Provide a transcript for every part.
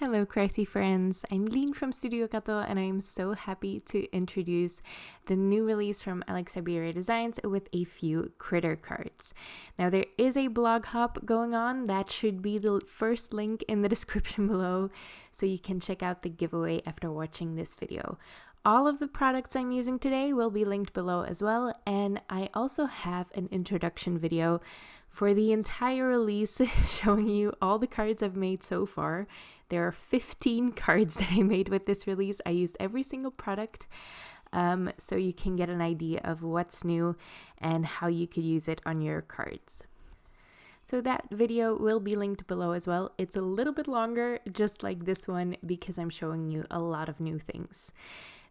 Hello crafty friends, I'm Lean from Studio Kato and I am so happy to introduce the new release from Alex Syberia Designs with a few critter cards. Now there is a blog hop going on, that should be the first link in the description below, so you can check out the giveaway after watching this video. All of the products I'm using today will be linked below as well, and I also have an introduction video for the entire release showing you all the cards I've made so far. There are 15 cards that I made with this release. I used every single product, so you can get an idea of what's new and how you could use it on your cards. So that video will be linked below as well. It's a little bit longer, just like this one, because I'm showing you a lot of new things.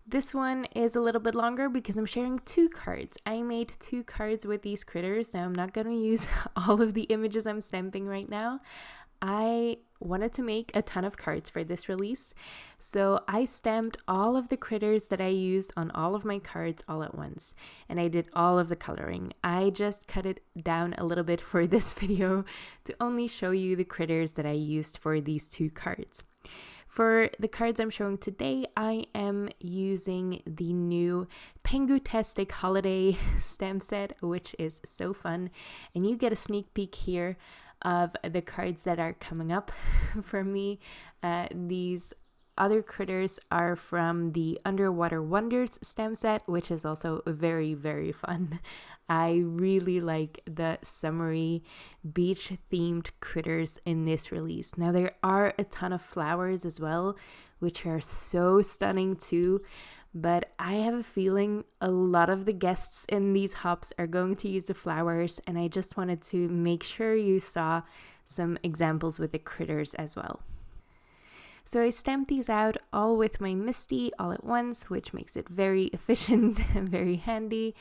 This one is a little bit longer because I'm sharing two cards. I made two cards with these critters. Now I'm not going to use all of the images I'm stamping right now. I wanted to make a ton of cards for this release, so I stamped all of the critters that I used on all of my cards all at once, and I did all of the coloring. I just cut it down a little bit for this video to only show you the critters that I used for these two cards. For the cards I'm showing today, I am using the new Pengu-tastic Holiday stamp set, which is so fun, and you get a sneak peek here of the cards that are coming up for me. These other critters are from the Underwater Wonders stamp set, which is also very, very fun. I really like the summery beach themed critters in this release. Now there are a ton of flowers as well, which are so stunning too, but I have a feeling a lot of the guests in these hops are going to use the flowers, and I just wanted to make sure you saw some examples with the critters as well. So I stamped these out all with my Misti all at once, which makes it very efficient and very handy.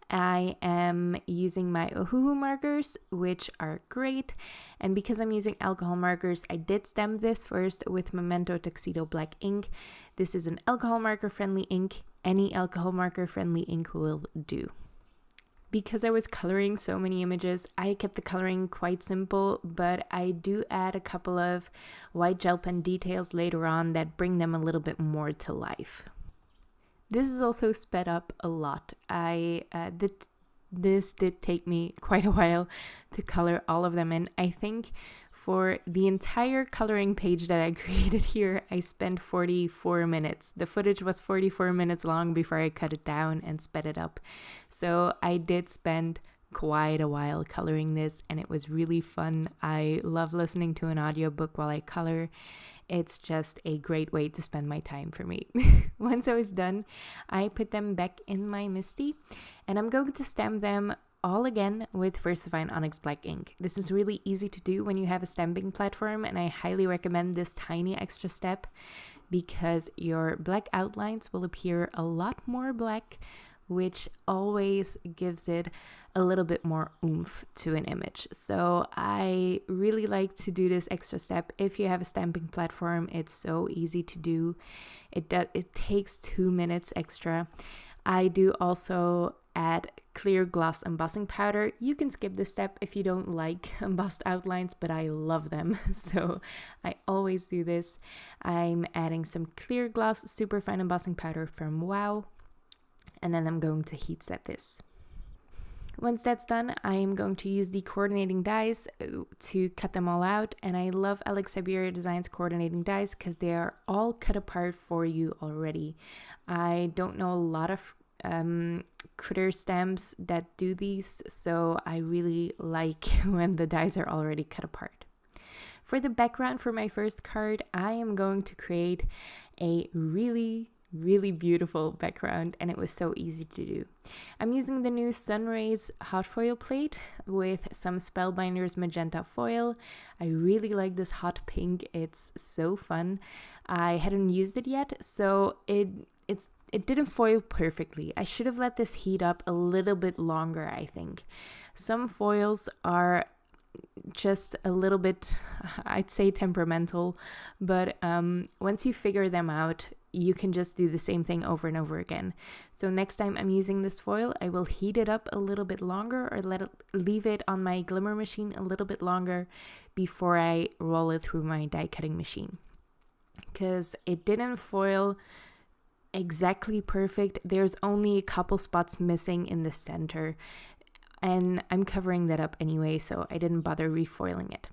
I am using my Ohuhu markers, which are great. And because I'm using alcohol markers, I did stamp this first with Memento Tuxedo Black ink. This is an alcohol marker friendly ink. Any alcohol marker friendly ink will do. Because I was coloring so many images, I kept the coloring quite simple, but I do add a couple of white gel pen details later on that bring them a little bit more to life. This is also sped up a lot. This did take me quite a while to color all of them in. I think for the entire coloring page that I created here, I spent 44 minutes. The footage was 44 minutes long before I cut it down and sped it up. So I did spend quite a while coloring this, and it was really fun. I love listening to an audiobook while I color. It's just a great way to spend my time for me. Once I was done, I put them back in my Misti, and I'm going to stamp them all again with Versafine Onyx Black ink. This is really easy to do when you have a stamping platform, and I highly recommend this tiny extra step because your black outlines will appear a lot more black, which always gives it a little bit more oomph to an image. So I really like to do this extra step. If you have a stamping platform, it's so easy to do. It takes 2 minutes extra. I do also add clear gloss embossing powder. You can skip this step if you don't like embossed outlines, but I love them, so I always do this. I'm adding some clear gloss superfine embossing powder from Wow, and then I'm going to heat set this. Once that's done, I am going to use the coordinating dies to cut them all out, and I love Alex Syberia Designs coordinating dies because they are all cut apart for you already. I don't know a lot of critter stamps that do these, so I really like when the dies are already cut apart. For the background for my first card, I am going to create a really beautiful background, and it was so easy to do. I'm using the new Sunrays hot foil plate with some Spellbinders Magenta foil. I really like this hot pink, it's so fun. I hadn't used it yet, so it didn't foil perfectly. I should have let this heat up a little bit longer, I think. Some foils are just a little bit, I'd say, temperamental, but once you figure them out, you can just do the same thing over and over again. So next time I'm using this foil, I will heat it up a little bit longer, or leave it on my Glimmer machine a little bit longer before I roll it through my die cutting machine. because it didn't foil exactly perfect. There's only a couple spots missing in the center, and I'm covering that up anyway, so I didn't bother refoiling it.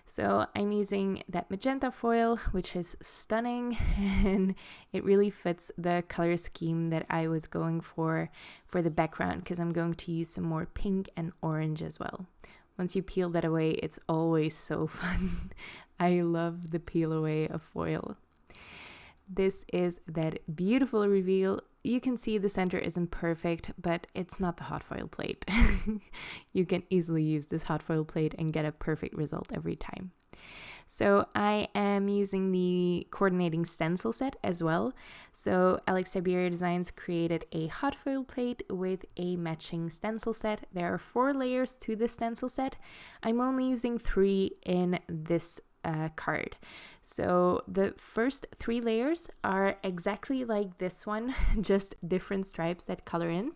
So I'm using that magenta foil, which is stunning, and it really fits the color scheme that I was going for the background, because I'm going to use some more pink and orange as well. Once you peel that away, it's always so fun. I love the peel away of foil. This is that beautiful reveal. You can see the center isn't perfect, but it's not the hot foil plate. You can easily use this hot foil plate and get a perfect result every time. So I am using the coordinating stencil set as well. So Alex Syberia Designs created a hot foil plate with a matching stencil set. There are 4 layers to the stencil set. I'm only using 3 in this card. So the first 3 layers are exactly like this one, just different stripes that color in.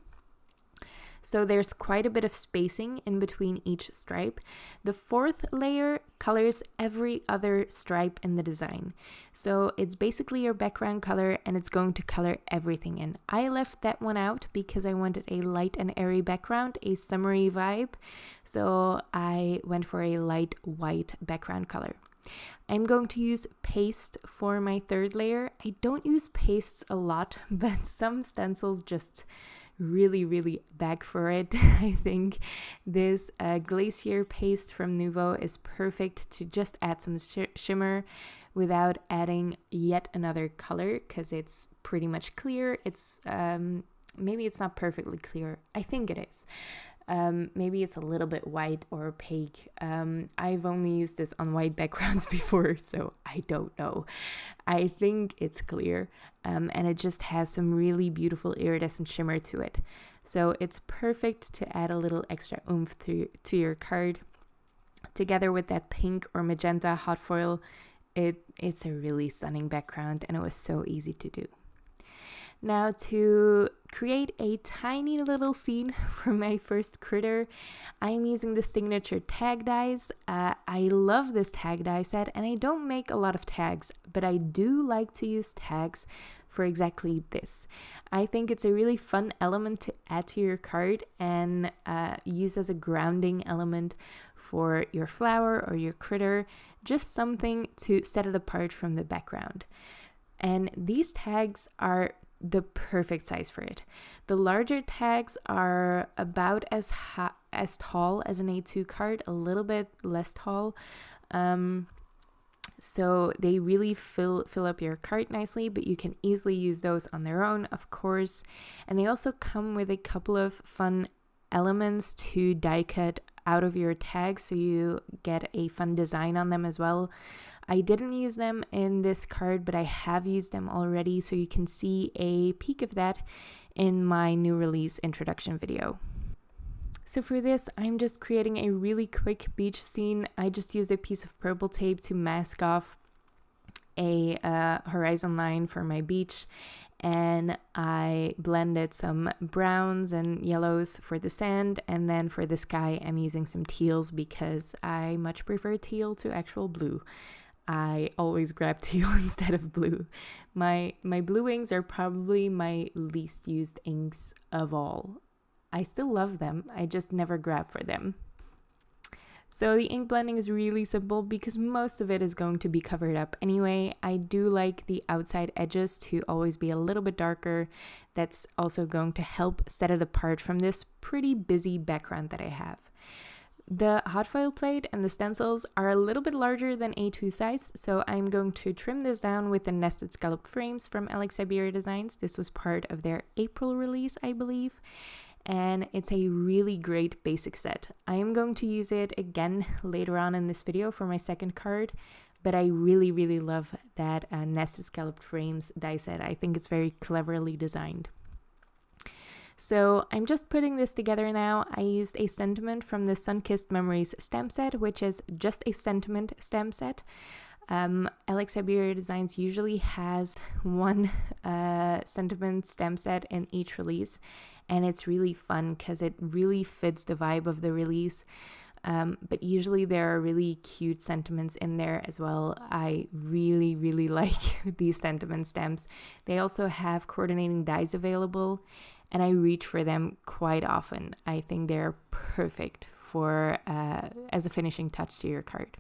So there's quite a bit of spacing in between each stripe. The 4th layer colors every other stripe in the design. So it's basically your background color, and it's going to color everything in. I left that one out because I wanted a light and airy background, a summery vibe. So I went for a light white background color. I'm going to use paste for my 3rd layer. I don't use pastes a lot, but some stencils just really beg for it. I think this glacier paste from Nuvo is perfect to just add some shimmer without adding yet another color, because it's pretty much clear. It's maybe it's not perfectly clear. I think it is. Maybe it's a little bit white or opaque. I've only used this on white backgrounds before, so I don't know. I think it's clear, and it just has some really beautiful iridescent shimmer to it. So it's perfect to add a little extra oomph to your card. Together with that pink or magenta hot foil, it's a really stunning background, and it was so easy to do. Now, to create a tiny little scene for my first critter, I'm using the signature tag dies. I love this tag die set, and I don't make a lot of tags, but I do like to use tags for exactly this. I think it's a really fun element to add to your card and use as a grounding element for your flower or your critter, just something to set it apart from the background. And these tags are the perfect size for it. The larger tags are about as tall as an A2 card, a little bit less tall. So they really fill up your card nicely, but you can easily use those on their own, of course. And they also come with a couple of fun elements to die cut out of your tags, so you get a fun design on them as well. I didn't use them in this card, but I have used them already, so you can see a peek of that in my new release introduction video. So for this, I'm just creating a really quick beach scene. I just used a piece of purple tape to mask off a horizon line for my beach, and I blended some browns and yellows for the sand, and then for the sky I'm using some teals because I much prefer teal to actual blue. I always grab teal instead of blue. My blue inks are probably my least used inks of all. I still love them, I just never grab for them. So the ink blending is really simple because most of it is going to be covered up anyway. I do like the outside edges to always be a little bit darker. That's also going to help set it apart from this pretty busy background that I have. The hot foil plate and the stencils are a little bit larger than A2 size, so I'm going to trim this down with the nested scalloped frames from Alex Syberia Designs. This was part of their April release, I believe, and it's a really great basic set. I am going to use it again later on in this video for my second card, but I really love that nested scalloped frames die set. I think it's very cleverly designed. So I'm just putting this together now. I used a sentiment from the Sunkissed Memories stamp set, which is just a sentiment stamp set. Alex Syberia Designs usually has one sentiment stamp set in each release, and it's really fun because it really fits the vibe of the release. But usually there are really cute sentiments in there as well. I really, really like these sentiment stamps. They also have coordinating dies available, and I reach for them quite often. I think they're perfect for as a finishing touch to your card.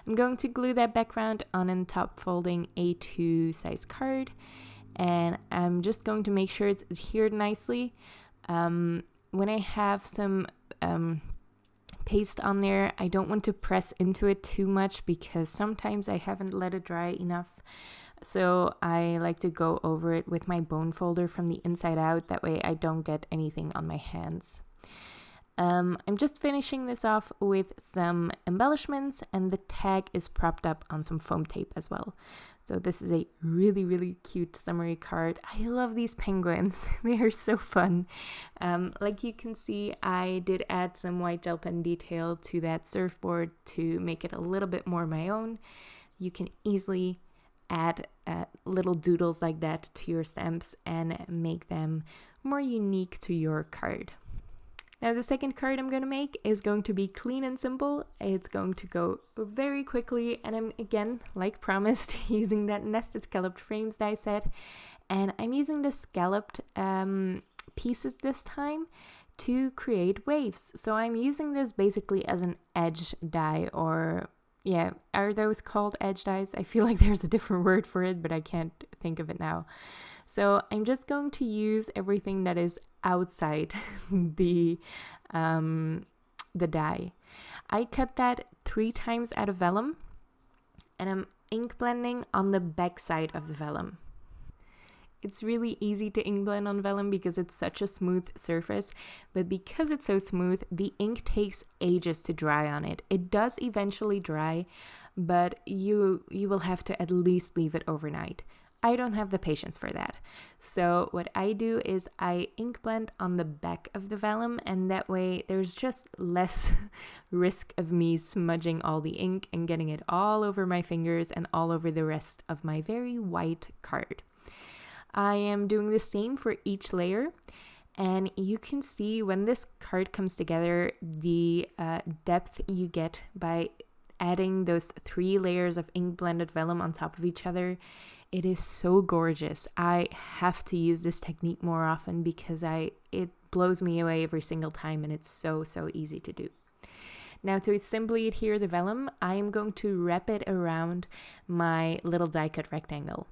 I'm going to glue that background on a top folding A2 size card, and I'm just going to make sure it's adhered nicely. When I have some paste on there, I don't want to press into it too much because sometimes I haven't let it dry enough. So I like to go over it with my bone folder from the inside out. That way I don't get anything on my hands. I'm just finishing this off with some embellishments, and the tag is propped up on some foam tape as well. So this is a really, really cute summary card. I love these penguins. They are so fun. Like you can see, I did add some white gel pen detail to that surfboard to make it a little bit more my own. You can easily add little doodles like that to your stamps and make them more unique to your card. Now the second card I'm going to make is going to be clean and simple. It's going to go very quickly, and I'm again, like promised, using that nested scalloped frames die set, and I'm using the scalloped pieces this time to create waves. So I'm using this basically as an edge die, or yeah, are those called edge dies? I feel like there's a different word for it, but I can't think of it now. So I'm just going to use everything that is outside the die. I cut that 3 times out of vellum, and I'm ink blending on the back side of the vellum. It's really easy to ink blend on vellum because it's such a smooth surface, but because it's so smooth, the ink takes ages to dry on it. It does eventually dry, but you will have to at least leave it overnight. I don't have the patience for that. So what I do is I ink blend on the back of the vellum, and that way there's just less risk of me smudging all the ink and getting it all over my fingers and all over the rest of my very white card. I am doing the same for each layer, and you can see when this card comes together, the depth you get by adding those 3 layers of ink blended vellum on top of each other. It is so gorgeous. I have to use this technique more often because it blows me away every single time, and it's so easy to do. Now to simply adhere the vellum, I am going to wrap it around my little die cut rectangle.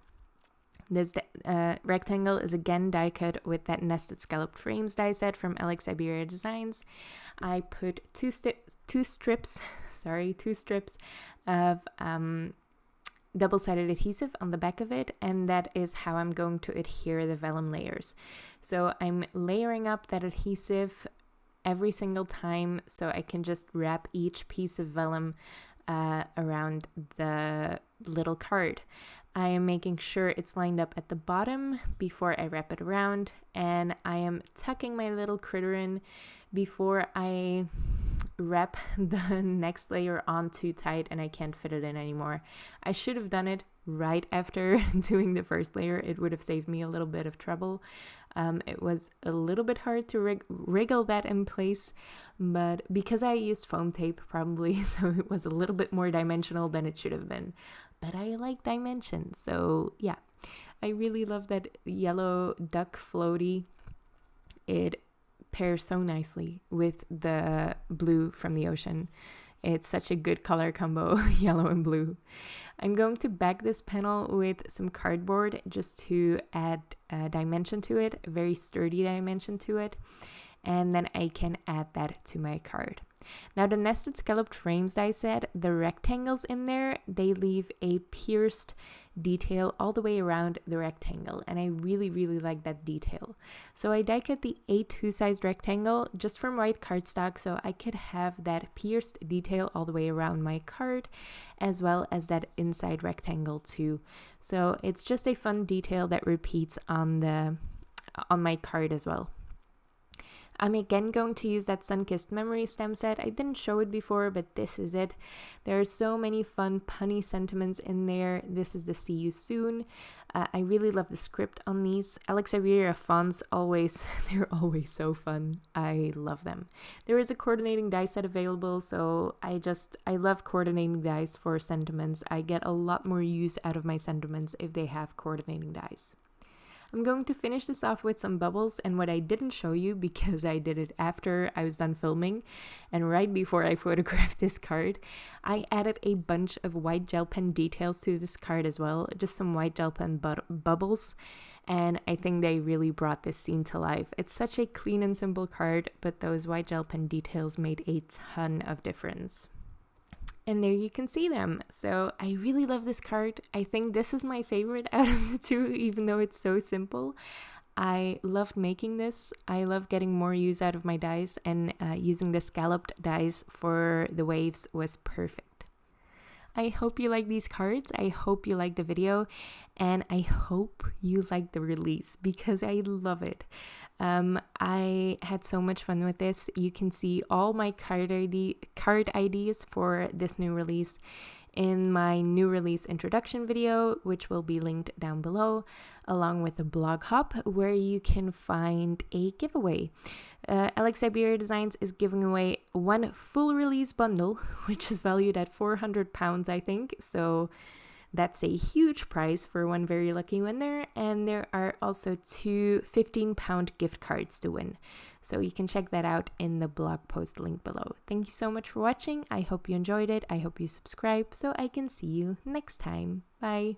This rectangle is again die cut with that nested scalloped frames die set from Alex Syberia Designs. I put two strips of double-sided adhesive on the back of it, and that is how I'm going to adhere the vellum layers. So I'm layering up that adhesive every single time so I can just wrap each piece of vellum around the little card. I am making sure it's lined up at the bottom before I wrap it around, and I am tucking my little critter in before I wrap the next layer on too tight and I can't fit it in anymore. I should have done it right after doing the first layer. It would have saved me a little bit of trouble. It was a little bit hard to wriggle that in place, but because I used foam tape probably, so it was a little bit more dimensional than it should have been. But I like dimensions, so yeah. I really love that yellow duck floaty. It pairs so nicely with the blue from the ocean. It's such a good color combo, yellow and blue. I'm going to back this panel with some cardboard just to add a dimension to it, a very sturdy dimension to it, and then I can add that to my card. Now the nested scalloped frames die set, the rectangles in there, they leave a pierced detail all the way around the rectangle, and I really like that detail. So I die cut the A2 sized rectangle just from white cardstock so I could have that pierced detail all the way around my card, as well as that inside rectangle too. So it's just a fun detail that repeats on my card as well. I'm again going to use that Sunkissed Memories stamp set. I didn't show it before, but this is it. There are so many fun punny sentiments in there. This is the see you soon. I really love the script on these. Alex Syberia fonts they're always so fun. I love them. There is a coordinating die set available, so I love coordinating dies for sentiments. I get a lot more use out of my sentiments if they have coordinating dies. I'm going to finish this off with some bubbles, and what I didn't show you because I did it after I was done filming and right before I photographed this card, I added a bunch of white gel pen details to this card as well, just some white gel pen bubbles, and I think they really brought this scene to life. It's such a clean and simple card, but those white gel pen details made a ton of difference. And there you can see them. So I really love this card. I think this is my favorite out of the two, even though it's so simple. I loved making this. I love getting more use out of my dies, and using the scalloped dies for the waves was perfect. I hope you like these cards. I hope you like the video, and I hope you like the release because I love it. I had so much fun with this. You can see all my card ideas for this new release in my new release introduction video, which will be linked down below, along with the blog hop where you can find a giveaway. Alex Syberia Designs is giving away one full release bundle, which is valued at £400, I think. So that's a huge prize for one very lucky winner. And there are also two £15 gift cards to win. So you can check that out in the blog post link below. Thank you so much for watching. I hope you enjoyed it. I hope you subscribe so I can see you next time. Bye.